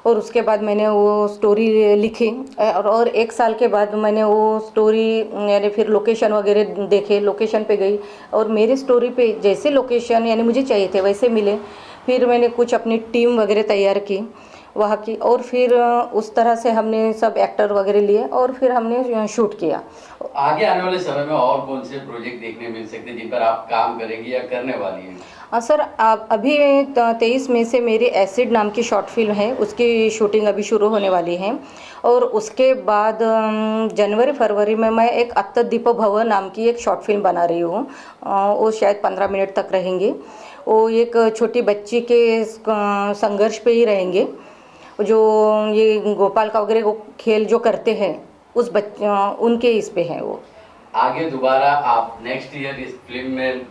और उसके बाद मैंने वो स्टोरी लिखी और 1 साल के बाद मैंने वो स्टोरी यानी फिर लोकेशन वगैरह देखे, लोकेशन पे गई और मेरी स्टोरी पे जैसे लोकेशन यानी मुझे चाहिए थे वैसे मिले। फिर मैंने कुछ अपनी टीम वगैरह तैयार की वहाँ की, और फिर उस तरह से हमने सब एक्टर वगैरह लिए और फिर हमने शूट किया। आगे आने वाले समय में और कौन से प्रोजेक्ट देखने मिल सकते हैं जिन पर आप काम करेंगी या करने वाली हैं? सर, अभी 23 मई से मेरी एसिड नाम की शॉर्ट फिल्म है, उसकी शूटिंग अभी शुरू होने वाली है और उसके बाद जनवरी-फरवरी में मैं एक अत्त दीप भव नाम की एक शॉर्ट फिल्म बना रही हूँ। वो शायद 15 मिनट तक रहेंगे। वो एक छोटी बच्ची के संघर्ष पे ही रहेंगे, जो ये गोपाल का वगैरह खेल जो करते हैं उस उनके इस पे है वो। आगे दोबारा आप नेक्स्ट ईयर इस फिल्म में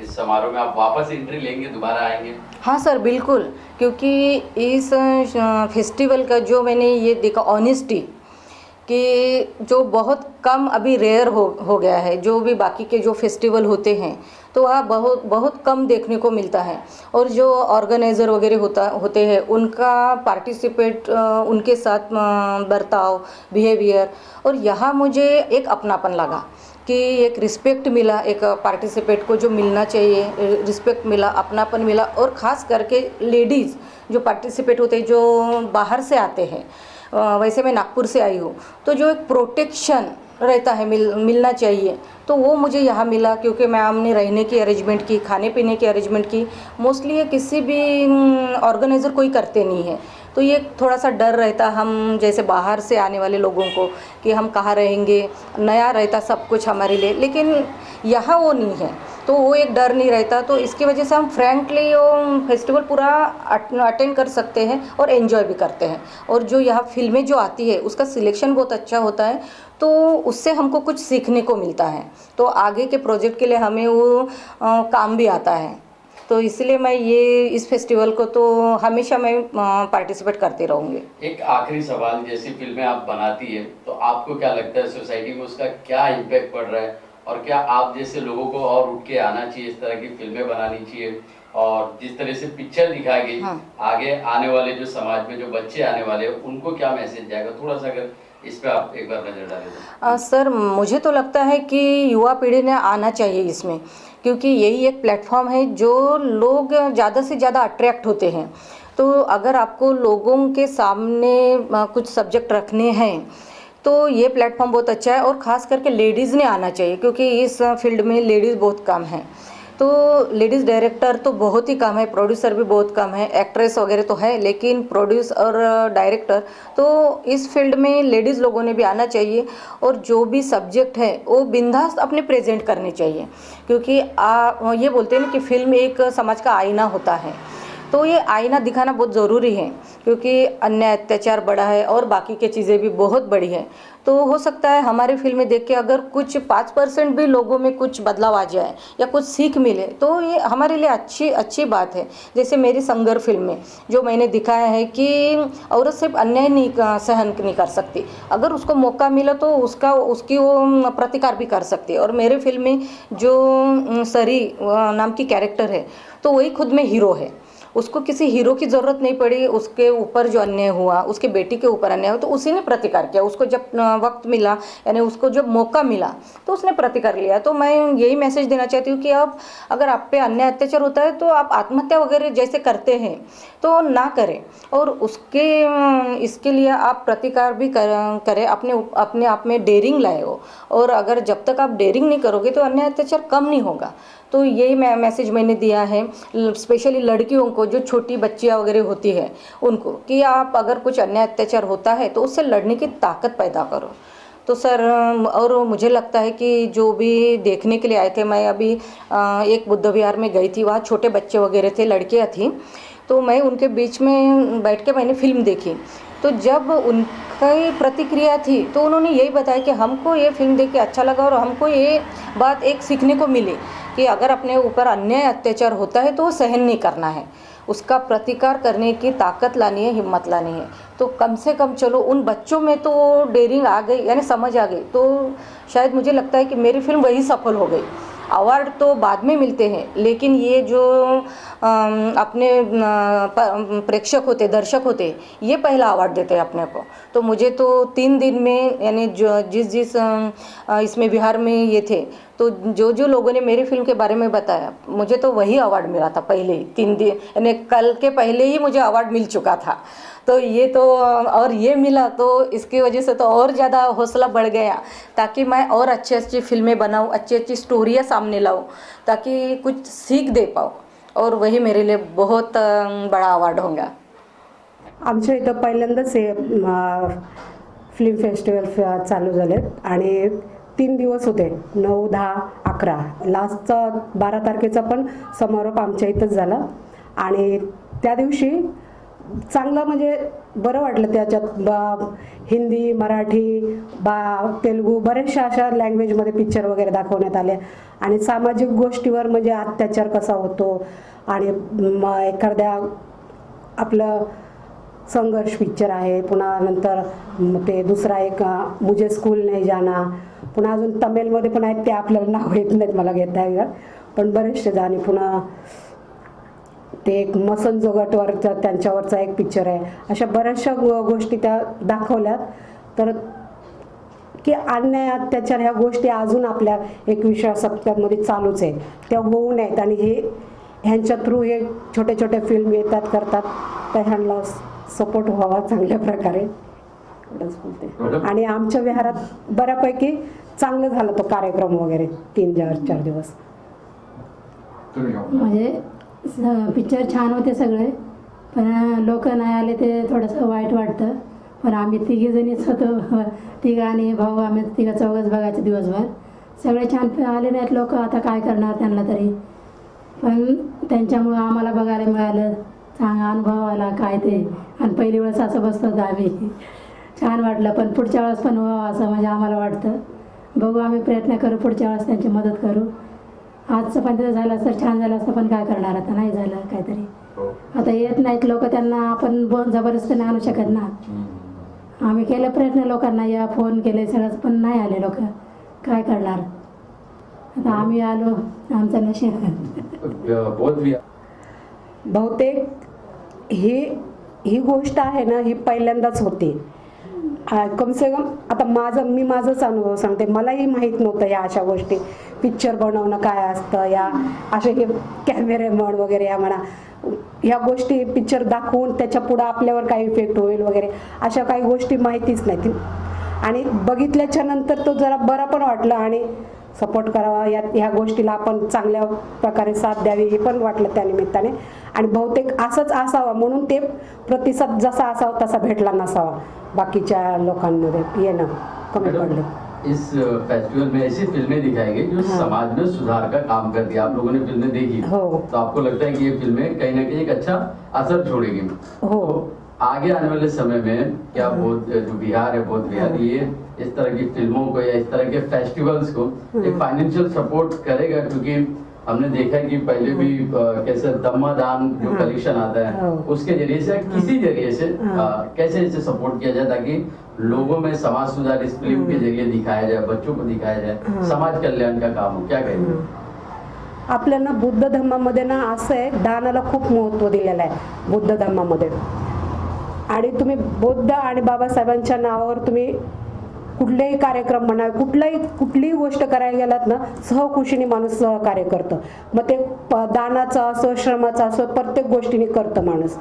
इस समारोह में आप वापस एंट्री लेंगे, दोबारा आएंगे? हाँ सर, बिल्कुल, क्योंकि इस फेस्टिवल का जो मैंने ये देखा ऑनेस्टी कि जो बहुत कम अभी रेयर हो गया है, जो भी बाकी के जो फेस्टिवल होते हैं तो वह बहुत कम देखने को मिलता है, और जो ऑर्गेनाइज़र वगैरह होते हैं उनका पार्टिसिपेट, उनके साथ बर्ताव, बिहेवियर, और यहाँ मुझे एक अपनापन लगा कि एक रिस्पेक्ट मिला, एक पार्टिसिपेट को जो मिलना चाहिए रिस्पेक्ट मिला, अपनापन मिला, और ख़ास करके लेडीज़ जो पार्टिसिपेट होते हैं जो बाहर से आते हैं, वैसे मैं नागपुर से आई हूँ, तो जो एक प्रोटेक्शन रहता है मिलना चाहिए, तो वो मुझे यहाँ मिला, क्योंकि मैं हमने रहने की अरेंजमेंट की, खाने पीने की अरेंजमेंट की, मोस्टली ये किसी भी ऑर्गेनाइज़र कोई करते नहीं है, तो ये थोड़ा सा डर रहता हम जैसे बाहर से आने वाले लोगों को कि हम कहाँ रहेंगे, नया रहता सब कुछ हमारे लिए, लेकिन यहाँ वो नहीं है, तो वो एक डर नहीं रहता, तो इसकी वजह से हम फ्रैंकली वो फेस्टिवल पूरा अटेंड कर सकते हैं और एंजॉय भी करते हैं। और जो यहाँ फिल्में जो आती है उसका सिलेक्शन बहुत अच्छा होता है, तो उससे हमको कुछ सीखने को मिलता है, तो आगे के प्रोजेक्ट के लिए हमें वो काम भी आता है, तो इसलिए मैं ये इस फेस्टिवल को तो हमेशा मैं पार्टिसिपेट करते रहूँगी। एक आखिरी सवाल, जैसी फिल्में आप बनाती है तो आपको क्या लगता है सोसाइटी में उसका क्या इम्पैक्ट पड़ रहा है, और क्या आप जैसे लोगों को और उठ के आना चाहिए, इस तरह की फिल्में बनानी चाहिए, और जिस तरह से पिक्चर दिखाई गई, आगे आने वाले जो समाज में जो बच्चे आने वाले हैं उनको क्या मैसेज जाएगा, थोड़ा सा अगर इस पे आप एक बार नजर डालें? सर, मुझे तो लगता है कि युवा पीढ़ी ने आना चाहिए इसमें, क्योंकि यही एक प्लेटफॉर्म है जो लोग ज़्यादा से ज़्यादा अट्रैक्ट होते हैं। तो अगर आपको लोगों के सामने कुछ सब्जेक्ट रखने हैं तो ये प्लेटफॉर्म बहुत अच्छा है, और ख़ास करके लेडीज़ ने आना चाहिए, क्योंकि इस फील्ड में लेडीज़ बहुत कम हैं, तो लेडीज़ डायरेक्टर तो बहुत ही कम है, प्रोड्यूसर भी बहुत कम है, एक्ट्रेस वगैरह तो है, लेकिन प्रोड्यूस और डायरेक्टर, तो इस फील्ड में लेडीज़ लोगों ने भी आना चाहिए, और जो भी सब्जेक्ट है वो बिंदास अपने प्रेजेंट करने चाहिए, क्योंकि ये बोलते हैं ना कि फिल्म एक समाज का आईना होता है, तो ये आईना दिखाना बहुत ज़रूरी है, क्योंकि अन्याय अत्याचार बड़ा है और बाकी की चीज़ें भी बहुत बड़ी है। तो हो सकता है हमारी फिल्में देख के अगर कुछ 5% भी लोगों में कुछ बदलाव आ जाए या कुछ सीख मिले तो ये हमारे लिए अच्छी बात है। जैसे मेरी संगर फिल्म में जो मैंने दिखाया है कि औरत सिर्फ अन्याय नहीं सहन नहीं कर सकती, अगर उसको मौका मिला तो उसकी वो प्रतिकार भी कर सकती है। और मेरे फिल्म में जो सरी नाम की कैरेक्टर है तो वही खुद में हीरो है, उसको किसी हीरो की ज़रूरत नहीं पड़ी। उसके ऊपर जो अन्याय हुआ, उसके बेटी के ऊपर अन्याय हुआ तो उसी ने प्रतिकार किया। उसको जब वक्त मिला, यानी उसको जब मौका मिला तो उसने प्रतिकार लिया। तो मैं यही मैसेज देना चाहती हूँ कि आप अगर आप पे अन्याय अत्याचार होता है तो आप आत्महत्या वगैरह जैसे करते हैं तो ना करें, और इसके लिए आप प्रतिकार भी करें, अपने आप में डेयरिंग लाए हो। और अगर जब तक आप डेयरिंग नहीं करोगे तो अन्याय अत्याचार कम नहीं होगा। तो यही मैसेज मैंने दिया है स्पेशली लड़कियों को, जो छोटी बच्चियां वगैरह होती है उनको, कि आप अगर कुछ अन्याय अत्याचार होता है तो उससे लड़ने की ताकत पैदा करो। तो सर, और मुझे लगता है कि जो भी देखने के लिए आए थे, मैं अभी एक बुद्ध विहार में गई थी, वहाँ छोटे बच्चे वगैरह थे, लड़कियाँ थी, तो मैं उनके बीच में बैठ के मैंने फिल्म देखी। तो जब उनकी प्रतिक्रिया थी तो उन्होंने यही बताया कि हमको ये फिल्म देख के अच्छा लगा और हमको ये बात एक सीखने को मिली कि अगर अपने ऊपर अन्याय अत्याचार होता है तो वो सहन नहीं करना है, उसका प्रतिकार करने की ताकत लानी है, हिम्मत लानी है। तो कम से कम चलो उन बच्चों में तो डेयरिंग आ गई, यानी समझ आ गई, तो शायद मुझे लगता है कि मेरी फिल्म वही सफल हो गई। अवार्ड तो बाद में मिलते हैं, लेकिन ये जो अपने प्रेक्षक होते, दर्शक होते, ये पहला अवार्ड देते हैं अपने को। तो मुझे तो 3 दिन में, यानी जिस इसमें बिहार में ये थे, तो जो लोगों ने मेरी फिल्म के बारे में बताया, मुझे तो वही अवार्ड मिला था पहले ही 3 दिन, यानी कल के पहले ही मुझे अवार्ड मिल चुका था। तो ये तो, और ये मिला तो इसकी वजह से तो और ज़्यादा हौसला बढ़ गया, ताकि मैं और अच्छी फिल्में बनाऊँ, अच्छी स्टोरियाँ सामने लाऊँ, ताकि कुछ सीख दे पाऊँ, और वही मेरे लिए बहुत बड़ा अवार्ड होगा। आमच्या इथं पहिल्यांदाच हे फिल्म फेस्टिवल चालू झाले आणि 3 दिवस होते, 9, 10, 11, लास्टचा 12 तारखेचा पण समारोप आमच्या इथंच झाला। आणि त्या दिवशी चांगलं म्हणजे बरं वाटलं, त्याच्यात हिंदी, मराठी, तेलुगू बऱ्याचशा अशा लँग्वेजमध्ये पिक्चर वगैरे दाखवण्यात आले आणि सामाजिक गोष्टीवर म्हणजे अत्याचार कसा होतो आणि एखाद्या आपलं संघर्ष पिक्चर आहे, पुन्हा नंतर ते दुसरा एक मुझे स्कूल नहीं जाना, पुन्हा अजून तमिळमध्ये पण आहेत, ते आपल्याला नाव येत नाहीत मला घेता येईल, पण बरेचसे जाणे, पुन्हा ते एक मसन जोगटवरचा त्यांच्यावरचा एक पिक्चर आहे। अशा बऱ्याचशा गोष्टी त्या दाखवल्यात, तर की अन्याय अत्याचार ह्या गोष्टी अजून आपल्या 21व्या शतकामध्ये चालूच आहेत, त्या होऊ नयेत आणि ह्यांच्या थ्रू हे छोटे छोटे फिल्म येतात करतात, तर ह्यांना सपोर्ट व्हावा चांगल्या प्रकारे, एवढंच बोलते। आणि आमच्या विहारात बऱ्यापैकी चांगलं झालं तो कार्यक्रम वगैरे 3-4 दिवस। म्हणजे पिक्चर छान होते सगळे, पण लोक नाही आले ते थोडंसं वाईट वाटतं। पण आम्ही 3 जणीच होतो, 3 आणि भाऊ, आम्ही 3-4 बघायचे दिवसभर, सगळे छान आले नाहीत लोक, आता काय करणार त्यांना तरी, पण त्यांच्यामुळं आम्हाला बघायला मिळालं, चांगला अनुभव आला काय ते। आणि पहिली वेळेस असं बसतो आम्ही, छान वाटलं, पण पुढच्या वेळेस पण व्हावं असं म्हणजे आम्हाला वाटतं। बघू, आम्ही प्रयत्न करू, पुढच्या वेळेस त्यांची मदत करू। आजचं पण ते झालं असतं, छान झालं असतं, पण काय करणार, आता नाही झालं काहीतरी, आता येत नाहीत लोक, त्यांना आपण जबरदस्तीने आणू शकत ना। आम्ही केलं प्रयत्न, लोकांना या फोन केले सगळं, पण नाही आले लोक, काय करणार, आता आम्ही आलो, आमचं नशीब। बहुतेक ही गोष्ट आहे ना, ही पहिल्यांदाच होते, कम से कम आता माझाच अनुभव सांगते, मलाही माहीत नव्हतं या अशा गोष्टी, पिक्चर बनवणं काय असतं, या असे हे कॅमेरेमन वगैरे या म्हणा, ह्या गोष्टी पिक्चर दाखवून त्याच्या पुढं आपल्यावर काही इफेक्ट होईल वगैरे अशा काही गोष्टी माहितीच नाही। आणि बघितल्याच्या नंतर तो जरा बरा पण वाटलं आणि सपोर्ट करावा, ह्या गोष्टीला आपण चांगल्या प्रकारे साथ द्यावी हे पण वाटलं त्या निमित्ताने। आणि बहुतेक असंच असावं म्हणून ते प्रतिसाद जसा असावा तसा भेटला नसावा, बाकीच्या लोकांमध्ये येणं कमी पडलं। इस फेस्टिवल में ऐसी फिल्में दिखाई गई जो समाज में सुधार का काम करती है। आप लोगों ने फिल्में देखी तो आपको लगता है कि ये फिल्में कहीं ना कहीं एक अच्छा असर छोड़ेगी। तो आगे आने वाले समय में क्या बौद्ध जो बिहार है, बौद्ध बिहार, ये इस तरह की फिल्मों को या इस तरह के फेस्टिवल्स को एक फाइनेंशियल सपोर्ट करेगा? क्योंकि हमने देखा है कि पहले भी कैसे दम्मादान जो कलेक्शन आता है उसके जरिए से किसी जरिए से कैसे इसे सपोर्ट किया जाए ताकि लोगों में समाज सुधार इस फिल्म के जरिए दिखाया जाए, बच्चों को दिखाया जाए, समाज कल्याण का काम हो, क्या कहेंगे? आपल्याला बुद्ध धर्मामध्ये ना असं आहे, दानाला खूप महत्त्व दिलेलं आहे बुद्ध धर्मामध्ये. आणि तुम्ही बुद्ध आणि बाबासाहेबांच्या नावावर तुम्ही कुठलेही कार्यक्रम म्हणा, कुठलीही गोष्ट करायला गेलात ना, सहकुशीने माणूस सहकार्य करतं. मग ते दानाचं असो, श्रमाचं असो, प्रत्येक गोष्टीने करतं माणूस.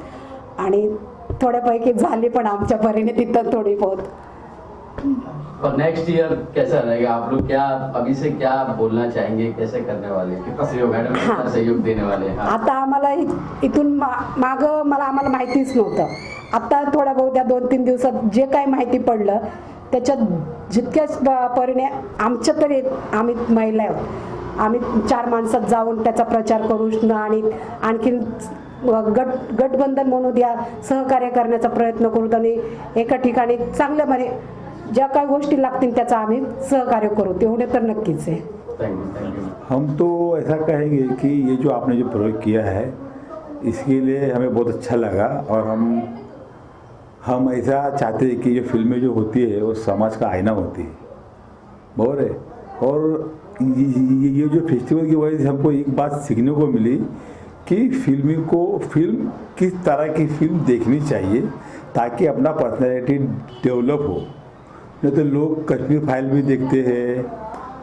आणि थोड्यापैकी झाली पण आमच्या परीने तिथं थोडी बहुत. और नेक्स्ट ईयर कैसा रहेगा? आप लोग क्या अभी से क्या बोलना चाहेंगे, कैसे करने वाले, कितना सहयोग मैडम, कितना सहयोग देने वाले हैं? आता आम्हाला इथून मागं आम्हाला माहितीच नव्हतं. आता थोड्या बहुत या 2-3 दिवसात जे काही माहिती पडलं त्याच्यात जितक्याच परीने आमच्या तरी आम्ही महिला आहोत, आम्ही 4 माणसात जाऊन त्याचा प्रचार करू आणि आणखीन गठबंधन म्हणून या सहकार्य करण्याचा प्रयत्न करू आणि एका ठिकाणी चांगल्या म्हणे ज्या काही गोष्टी लागतील त्याचा आम्ही सहकार्य करू, तेवढे तर नक्कीच आहे. हम तो ऐसा कहेंगे कि ये जो आपने जो प्रयोग किया है इसके लिए हमें बहुत अच्छा लगा और हम ऐसा चाहते हैं कि ये फिल्में जो होती है वो समाज का आईना होती है, बराबर है. और ये जो फेस्टिवल की वजह से हमको एक बात सीखने को मिली कि फिल्म किस तरह की फिल्म देखनी चाहिए ताकि अपना पर्सनैलिटी डेवलप हो. नहीं तो लोग कश्मीर फाइल भी देखते हैं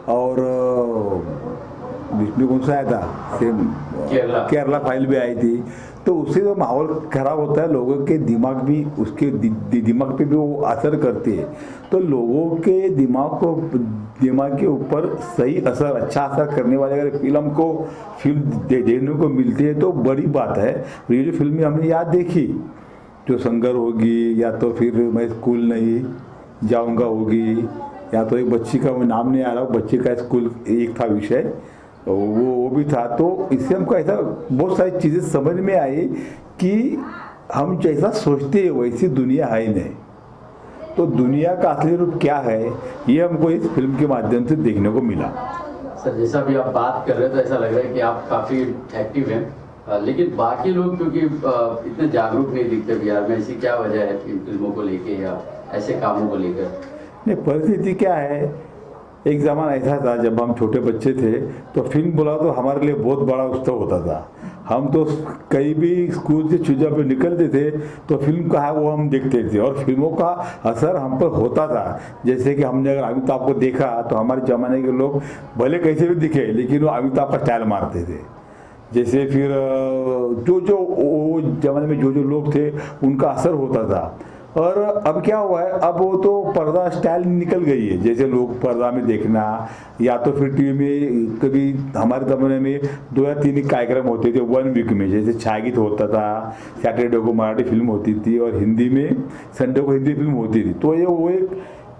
और बीच में कौन सा आया था, सेम केरला फाइल भी आई थी. तो उससे जो माहौल खराब होता है, लोगों के दिमाग भी उसके दिमाग पे भी वो असर करती है. तो लोगों के दिमाग के ऊपर सही असर, अच्छा असर करने वाले अगर फिल्म देखने को मिलती है तो बड़ी बात है. ये जो फिल्में हमने याद देखी, जो संगर होगी या तो फिर मैं स्कूल नहीं जाऊंगा होगी, या तो एक बच्ची का नाम नहीं आ रहा, बच्ची का स्कूल एक था विषय, वो भी था. तो इससे हमको ऐसा बहुत सारी चीज़ें समझ में आई कि हम जैसा सोचते हैं वैसी दुनिया है ही नहीं. तो दुनिया का असली रूप क्या है ये हमको इस फिल्म के माध्यम से देखने को मिला. सर, जैसा भी आप बात कर रहे हैं तो ऐसा लग रहा है कि आप काफ़ी एक्टिव हैं, लेकिन बाकी लोग क्योंकि इतने जागरूक नहीं दिखते बिहार में, ऐसी क्या वजह है इन फिल्मों को लेके या ऐसे कामों को लेकर? नहीं, परिस्थिति क्या है, एक ज़माना ऐसा था जब हम छोटे बच्चे थे तो फिल्म बोला तो हमारे लिए बहुत बड़ा उत्सव होता था. हम तो कहीं भी स्कूल से छुट्टियों पे निकलते थे तो फिल्म का है वो हम देखते थे और फिल्मों का असर हम पर होता था. जैसे कि हमने अगर अमिताभ को देखा तो हमारे ज़माने के लोग भले कैसे भी दिखे लेकिन वो अमिताभ का स्टाइल मारते थे. जैसे फिर जो वो ज़माने में जो लोग थे उनका असर होता था. और अब क्या हुआ है, अब वो तो पर्दा स्टाइल निकल गई है. जैसे लोग पर्दा में देखना या तो फिर टीवी में, कभी हमारे ज़माने में 2 या 3 कार्यक्रम होते थे 1 वीक में. जैसे छागीत होता था, सैटरडे को मराठी फिल्म होती थी और हिंदी में संडे को हिंदी फिल्म होती थी. तो ये वो एक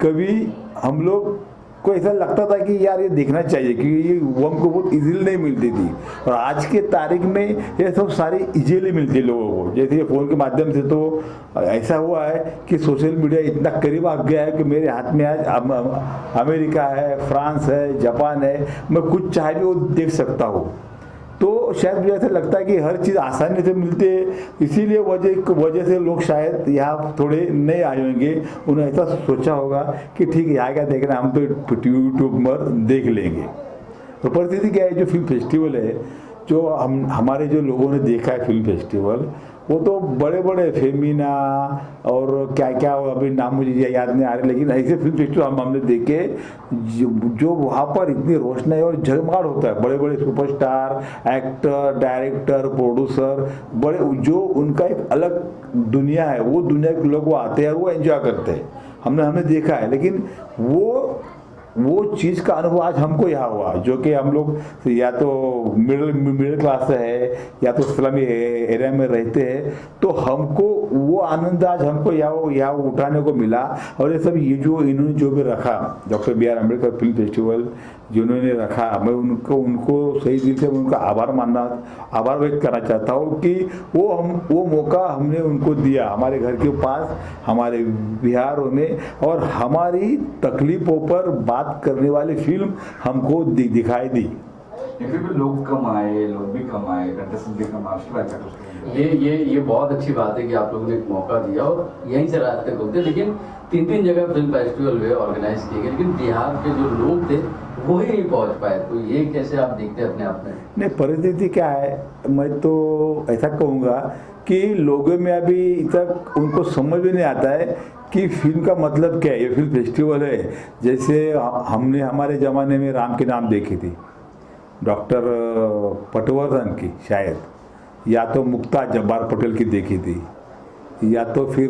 कभी हम लोग को ऐसा लगता था कि यार ये देखना चाहिए क्योंकि ये हमको बहुत इजीली नहीं मिलती थी. और आज के तारीख में ये सब सारी इजीली मिलती है लोगों को. जैसे ये फ़ोन के माध्यम से तो ऐसा हुआ है कि सोशल मीडिया इतना करीब आ गया है कि मेरे हाथ में आज अमेरिका है, फ्रांस है, जापान है, मैं कुछ चाहे भी वो देख सकता हूँ. तो शायद मुझे ऐसा लगता है कि हर चीज़ आसानी से मिलती है, इसीलिए वजह से लोग शायद यहाँ थोड़े नहीं आए होंगे. उन्होंने ऐसा सोचा होगा कि ठीक है यहाँ क्या देखना, हम तो यूट्यूब पर देख लेंगे. तो परिस्थिति क्या है, जो फिल्म फेस्टिवल है, जो हमारे जो लोगों ने देखा है फिल्म फेस्टिवल, वो तो बड़े बड़े फेमिना और क्या क्या अभी नाम मुझे याद नहीं आ रहे, लेकिन ऐसे फिल्म फेस्टिवल हमने देखे जो वहाँ पर इतनी रोशनाई और जगमगाट होता है. बड़े बड़े सुपरस्टार, एक्टर, डायरेक्टर, प्रोड्यूसर, बड़े जो उनका एक अलग दुनिया है, वो दुनिया के लोग वो आते हैं और वो एंजॉय करते हैं. हमने देखा है. लेकिन वो वो चीज़ का अनुभव आज हमको यहाँ हुआ, जो कि हम लोग या तो मिडिल क्लास से है या तो स्लम एरिया में रहते हैं, तो हमको वो आनंद आज हमको यहाँ उठाने को मिला। और ये सब ये जो इन्होंने जो भी रखा, doctor B.R. Ambedkar film festival जिन्होंने रखा, मैं उनको सही दिल से उनका आभार व्यक्त करना चाहता हूँ कि वो मौका हमने उनको दिया हमारे घर के पास, हमारे बिहार में, और हमारी तकलीफों पर बात करने वाली फिल्म हमको दिखाई दी। फिर भी लोग कम आए, लोग भी कम आए, कंटेस्टेंट भी कम आए। ये बहुत अच्छी बात है कि आप लोगों ने एक मौका दिया और यहीं से रास्ते खुलते। लेकिन 3 जगह फिल्म फेस्टिवल हुए ऑर्गेनाइज किए गए, लेकिन बिहार के जो लोग थे वो ही नहीं पहुंच पाए, तो ये कैसे आप देखते हैं अपने आप में? नहीं, परिस्थिति क्या है, मैं तो ऐसा कहूँगा कि लोगों में अभी तक उनको समझ भी नहीं आता है कि फिल्म का मतलब क्या है। ये फिल्म फेस्टिवल है, जैसे हमने हमारे ज़माने में राम के नाम देखी थी, डॉक्टर पटवर्धन की शायद, या तो मुक्ता जब्बार पटेल की देखी थी, या तो फिर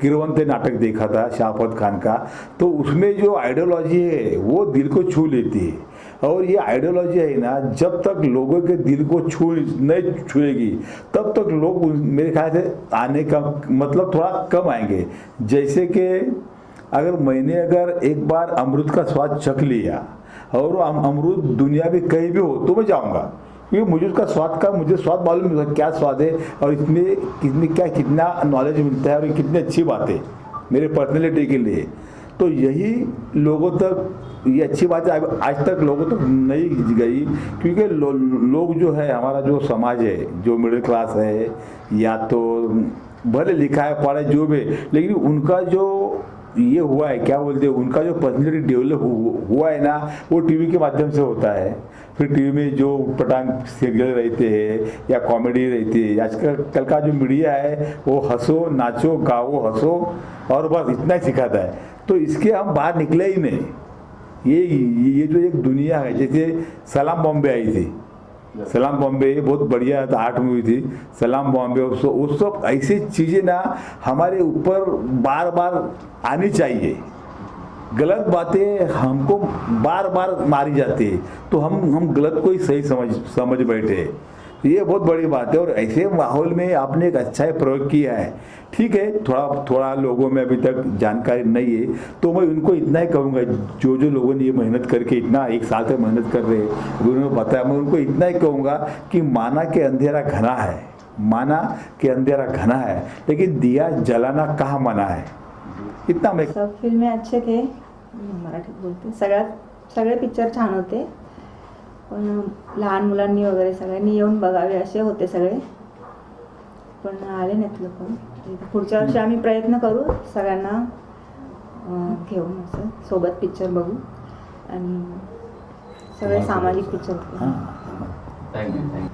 किरवंते नाटक देखा था शाहफत खान का। तो उसमें जो आइडियोलॉजी है वो दिल को छू लेती है, और ये आइडियोलॉजी है ना, जब तक लोगों के दिल को नहीं छुएगी तब तक लोग मेरे ख्याल से आने का मतलब थोड़ा कम आएंगे। जैसे कि अगर एक बार अमरूद का स्वाद चख लिया और अमरूद दुनिया में कहीं भी हो तो मैं जाऊँगा, क्योंकि मुझे उसका स्वाद मालूम है क्या स्वाद है, और इसमें कितना नॉलेज मिलता है, और ये कितनी अच्छी बात है मेरे पर्सनैलिटी के लिए। तो यही लोगों तक ये अच्छी बात है आज तक लोगों तक नहीं गई, क्योंकि लोग जो है, हमारा जो समाज है, जो मिडिल क्लास है या तो भले लिखा है पढ़ा जो भी, लेकिन उनका जो ये हुआ है, क्या बोलते हैं, उनका जो पर्सनैलिटी डेवलप हुआ है ना, वो टीवी के माध्यम से होता है। फिर टीवी में जो पटांग सीरियल रहते हैं या कॉमेडी रहती है, आजकल का जो मीडिया है वो हंसो नाचो गाओ हंसो और बस इतना ही सिखाता है। तो इसके हम बाहर निकले ही नहीं। ये जो एक दुनिया है, जैसे सलाम बॉम्बे आई थी, सलाम बॉम्बे बहुत बढ़िया आर्ट मूवी थी, सलाम बॉम्बे, उस सब ऐसी चीज़ें ना हमारे ऊपर बार बार आनी चाहिए। गलत बातें हमको बार बार मारी जाती है, तो हम गलत को ही सही समझ बैठे, ये बहुत बड़ी बात है। और ऐसे माहौल में आपने एक अच्छा प्रयोग किया है। ठीक है, थोड़ा लोगों में अभी तक जानकारी नहीं है, तो मैं उनको इतना ही कहूँगा, जो लोगों ने ये मेहनत करके इतना 1 साल से मेहनत कर रहे हैं, उन्होंने बताया, मैं उनको इतना ही कहूँगा कि माना के अंधेरा घना है, माना के अंधेरा घना है, लेकिन दिया जलाना कहाँ मना है, इतना मैं। सब फिल्में अच्छे थे, मराठीत बोलते, सगळे पिक्चर छान होते, पण लहान मुलांनी वगैरे सगळ्यांनी येऊन बघावे असे होते सगळे, पण आले नाहीत लोक। पुढच्या वर्षी आम्ही प्रयत्न करू सगळ्यांना घेऊन असं सोबत पिक्चर बघू, आणि सगळे सामाजिक पिक्चर।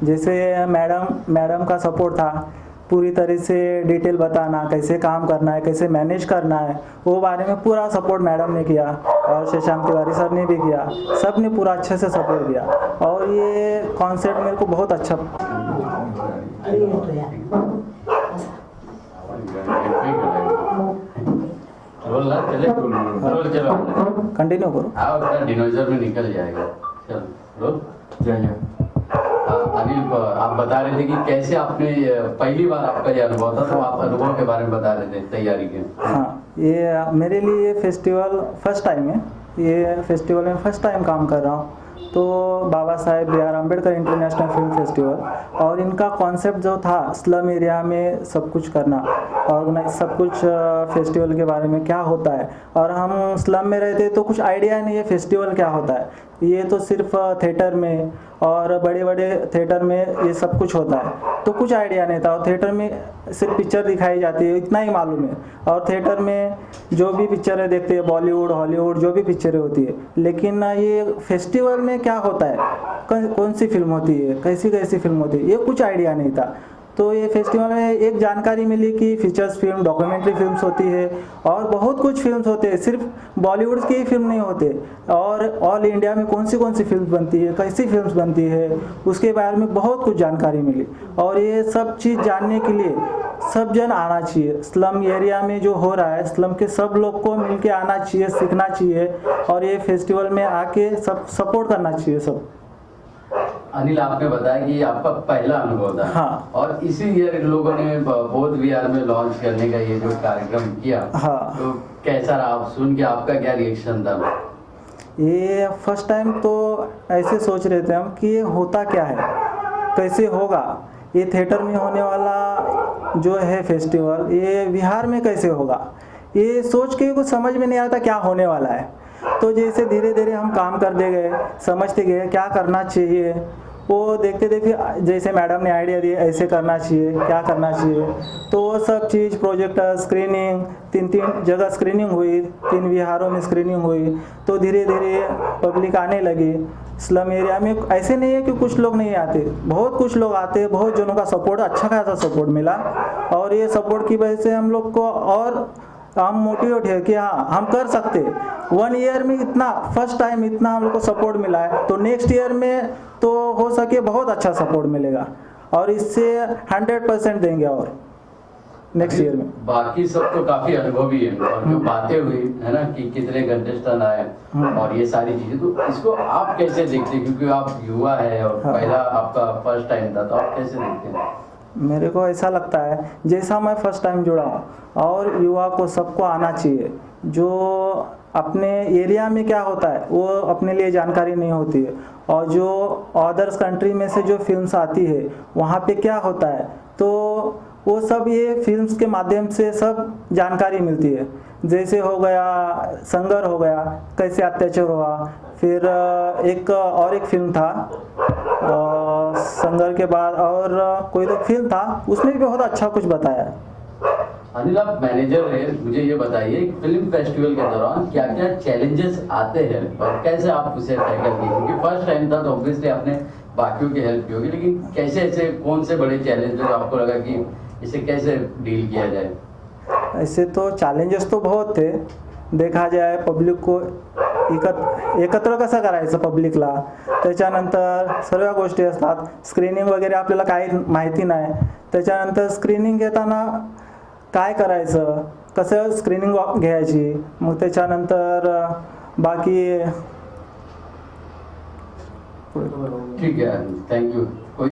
जैसे मैडम का सपोर्ट था, पूरी तरह से डिटेल बताना, कैसे काम करना है, कैसे मैनेज करना है, वो बारे में पूरा सपोर्ट मैडम ने किया, और शशांक तिवारी सर ने भी किया, सब ने पूरा अच्छे से सपोर्ट किया, और ये कॉन्सेप्ट मेरे को बहुत अच्छा। कंटिन्यू करो, डिनोजर में निकल जाएगा। चलो अनिल, आप बता रहे थे कि कैसे आपने पहली बार आपका ये अनुभव था, तो आप अनुभव के बारे में बता रहे थे तैयारी के। हाँ, ये मेरे लिए फेस्टिवल फर्स्ट टाइम है, ये फेस्टिवल में फर्स्ट टाइम काम कर रहा हूँ। तो Baba Saheb B.R. Ambedkar international film festival, और इनका कॉन्सेप्ट जो था स्लम एरिया में सब कुछ करना, ऑर्गेनाइज सब कुछ फेस्टिवल के बारे में क्या होता है, और हम स्लम में रहते तो कुछ आइडिया नहीं है फेस्टिवल क्या होता है। ये तो सिर्फ थिएटर में और बड़े बड़े थिएटर में ये सब कुछ होता है, तो कुछ आइडिया नहीं था। और थिएटर में सिर्फ पिक्चर दिखाई जाती है, इतना ही मालूम है, और थिएटर में जो भी पिक्चरें देखते हैं, बॉलीवुड हॉलीवुड जो भी पिक्चरें होती है, लेकिन ये फेस्टिवल में क्या होता है, कौन सी फिल्म होती है, कैसी कैसी फिल्म होती है, ये कुछ आइडिया नहीं था। तो ये फेस्टिवल में एक जानकारी मिली कि फीचर्स फिल्म, डॉक्यूमेंट्री फिल्म्स होती है और बहुत कुछ फिल्म्स होते हैं, सिर्फ बॉलीवुड की ही फिल्म नहीं होते, और ऑल इंडिया में कौन सी फिल्म बनती है, कैसी फिल्म्स बनती है, उसके बारे में बहुत कुछ जानकारी मिली। और ये सब चीज़ जानने के लिए सब जन आना चाहिए। स्लम एरिया में जो हो रहा है, स्लम के सब लोग को मिलके आना चाहिए, सीखना चाहिए और ये फेस्टिवल में आके सब सपोर्ट करना चाहिए सब। अनिल, आपने बताया कि आपका पहला अनुभव था। हाँ। और इसी ईयर इन लोगों ने बोध विहार में लॉन्च करने का ये जो कार्यक्रम किया, हाँ। तो कैसा रहा? आप सुन के आपका क्या रिएक्शन था? ये फर्स्ट टाइम तो ऐसे सोच रहे थे हम कि ये होता क्या है, कैसे होगा, ये थिएटर में होने वाला जो है फेस्टिवल ये बिहार में कैसे होगा, ये सोच के कुछ समझ में नहीं आता क्या होने वाला है। तो जैसे धीरे धीरे हम काम करते गए, समझते गए क्या करना चाहिए, वो देखते देखते जैसे मैडम ने आइडिया दिया ऐसे करना चाहिए, क्या करना चाहिए, तो वो सब चीज़ प्रोजेक्टर, स्क्रीनिंग, 3 जगह स्क्रीनिंग हुई, 3 विहारों में स्क्रीनिंग हुई, तो धीरे धीरे पब्लिक आने लगी। स्लम एरिया में ऐसे नहीं है कि कुछ लोग नहीं आते, बहुत कुछ लोग आते, बहुत जनों का सपोर्ट, अच्छा खासा सपोर्ट मिला। और ये सपोर्ट की वजह से हम लोग को और हम मोटिवेट है कि हाँ हम कर सकते। 1 ईयर में इतना, फर्स्ट टाइम इतना हम लोग को सपोर्ट मिला है, तो नेक्स्ट ईयर में तो हो सके बहुत अच्छा सपोर्ट मिलेगा और इससे 100% देंगे और नेक्स्ट ईयर में। बाकी सब तो काफी अनुभवी है और जो बातें हुई है ना कि कितने कंटेस्टेंट आए और ये सारी चीजें, तो इसको आप कैसे देखते हैं? क्योंकि आप युवा है और पहला आपका फर्स्ट टाइम था, तो आप कैसे देखते हैं? मेरे को ऐसा लगता है जैसा मैं फर्स्ट टाइम जुड़ा हूँ और युवा को सबको आना चाहिए। जो अपने एरिया में क्या होता है वो अपने लिए जानकारी नहीं होती है, और जो अदर्स कंट्री में से जो फिल्म्स आती है वहाँ पे क्या होता है, तो वो सब ये फिल्म्स के माध्यम से सब जानकारी मिलती है। जैसे हो गया संगर हो गया, कैसे अत्याचार हुआ, फिर एक फिल्म था संगर के बाद और कोई तो फिल्म था, उसमें भी बहुत अच्छा कुछ बताया है। अनिल, आप मैनेजर है, मुझे ये बताइए फिल्म फेस्टिवल के दौरान क्या क्या चैलेंजेस आते हैं और कैसे आप उसे टैकल किए? क्योंकि फर्स्ट टाइम था तो ऑब्वियसली आपने बाकियों की हेल्प की होगी, लेकिन कैसे ऐसे कौन से बड़े चैलेंज जो आपको लगा कि इसे कैसे डील किया जाए? ऐसे तो चॅलेंजेस तो बहुत थे, देखा जाए पब्लिक को एकत्र कसं करायचं पब्लिकला, त्याच्यानंतर सर्व गोष्टी असतात, स्क्रीनिंग वगैरे आपल्याला काही माहिती नाही, त्याच्यानंतर स्क्रीनिंग घेताना काय करायचं, कसं स्क्रीनिंग घ्यायची, मग त्याच्यानंतर बाकी ठीक है, थैंक यू।